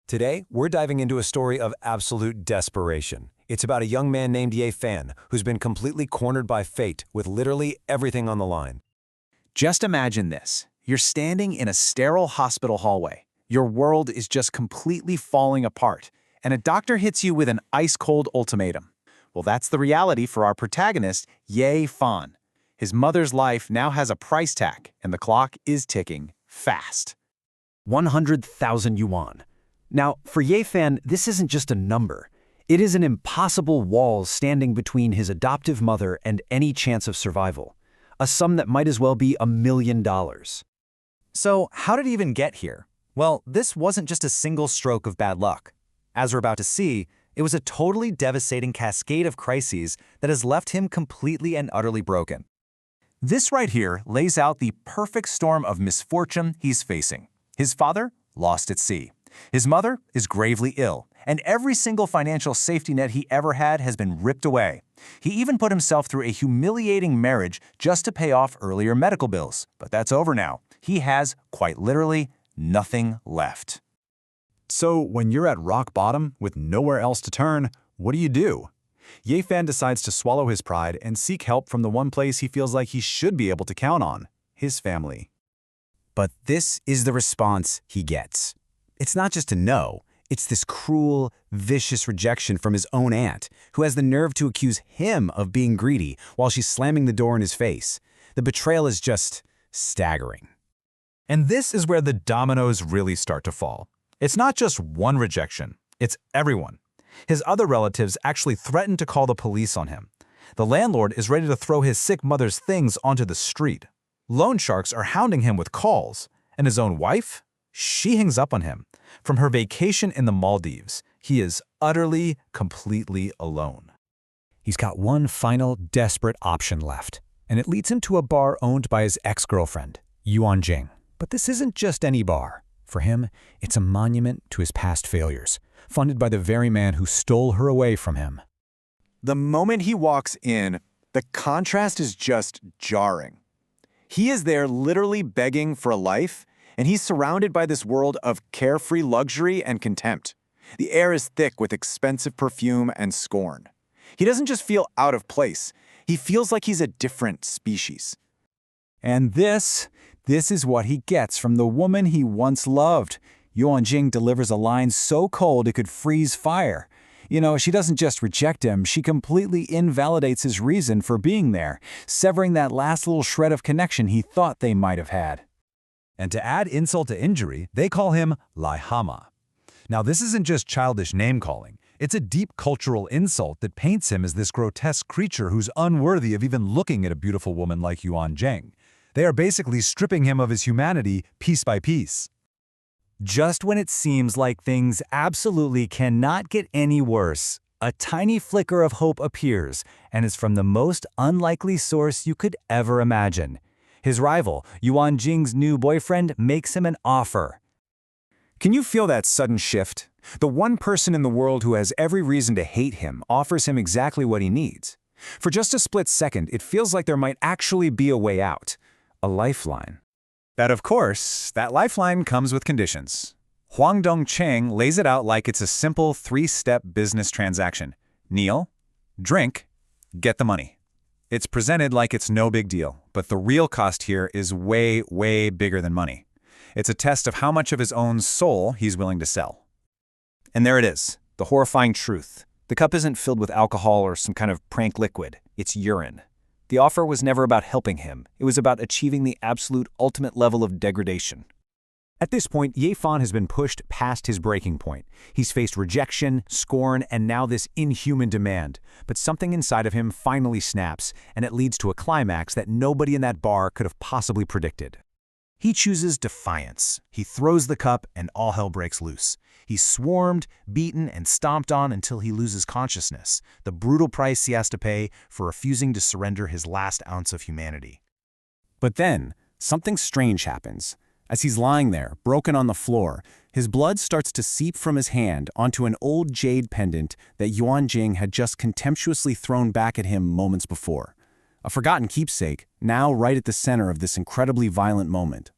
Today, we're diving into a story of absolute desperation. It's about a young man named Ye Fan, who's been completely cornered by fate with literally everything on the line. Just imagine this. You're standing in a sterile hospital hallway. Your world is just completely falling apart, and a doctor hits you with an ice-cold ultimatum. Well, that's the reality for our protagonist, Ye Fan. His mother's life now has a price tag, and the clock is ticking fast. 100,000 yuan. Now, for Ye Fan, this isn't just a number. It is an impossible wall standing between his adoptive mother and any chance of survival. A sum that might as well be $1 million. So, how did he even get here? Well, this wasn't just a single stroke of bad luck. As we're about to see, it was a totally devastating cascade of crises that has left him completely and utterly broken. This right here lays out the perfect storm of misfortune he's facing. His father, lost at sea. His mother is gravely ill, and every single financial safety net he ever had has been ripped away. He even put himself through a humiliating marriage just to pay off earlier medical bills. But that's over now. He has, quite literally, nothing left. So when you're at rock bottom with nowhere else to turn, what do? Ye Fan decides to swallow his pride and seek help from the one place he feels like he should be able to count on, his family. But this is the response he gets. It's not just a no, it's this cruel, vicious rejection from his own aunt, who has the nerve to accuse him of being greedy while she's slamming the door in his face. The betrayal is just staggering. And this is where the dominoes really start to fall. It's not just one rejection, it's everyone. His other relatives actually threaten to call the police on him. The landlord is ready to throw his sick mother's things onto the street. Loan sharks are hounding him with calls, and his own wife? She hangs up on him. From her vacation in the Maldives, he is utterly, completely alone. He's got one final, desperate option left, and it leads him to a bar owned by his ex-girlfriend, Yuan Jing. But this isn't just any bar. For him, it's a monument to his past failures, funded by the very man who stole her away from him. The moment he walks in, the contrast is just jarring. He is there literally begging for a life, and he's surrounded by this world of carefree luxury and contempt. The air is thick with expensive perfume and scorn. He doesn't just feel out of place, he feels like he's a different species. And this is what he gets from the woman he once loved. Yuan Jing delivers a line so cold it could freeze fire. You know, she doesn't just reject him, she completely invalidates his reason for being there, severing that last little shred of connection he thought they might have had. And to add insult to injury, they call him Lai Hama. Now, this isn't just childish name-calling. It's a deep cultural insult that paints him as this grotesque creature who's unworthy of even looking at a beautiful woman like Yuan Jing. They are basically stripping him of his humanity piece by piece. Just when it seems like things absolutely cannot get any worse, a tiny flicker of hope appears, and is from the most unlikely source you could ever imagine. His rival, Yuan Jing's new boyfriend, makes him an offer. Can you feel that sudden shift? The one person in the world who has every reason to hate him offers him exactly what he needs. For just a split second, it feels like there might actually be a way out. A lifeline. Of course, that lifeline comes with conditions. Huang Dongcheng lays it out like it's a simple three-step business transaction. Kneel, drink, get the money. It's presented like it's no big deal, but the real cost here is way, way bigger than money. It's a test of how much of his own soul he's willing to sell. And there it is, the horrifying truth. The cup isn't filled with alcohol or some kind of prank liquid. It's urine. The offer was never about helping him. It was about achieving the absolute ultimate level of degradation. At this point, Ye Fan has been pushed past his breaking point. He's faced rejection, scorn, and now this inhuman demand. But something inside of him finally snaps, and it leads to a climax that nobody in that bar could have possibly predicted. He chooses defiance. He throws the cup, and all hell breaks loose. He's swarmed, beaten, and stomped on until he loses consciousness, the brutal price he has to pay for refusing to surrender his last ounce of humanity. But then, something strange happens. As he's lying there, broken on the floor, his blood starts to seep from his hand onto an old jade pendant that Yuan Jing had just contemptuously thrown back at him moments before. A forgotten keepsake, now right at the center of this incredibly violent moment.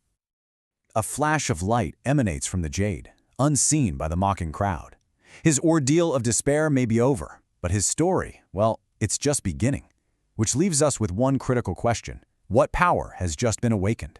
A flash of light emanates from the jade, unseen by the mocking crowd. His ordeal of despair may be over, but his story, well, it's just beginning. Which leaves us with one critical question. What power has just been awakened?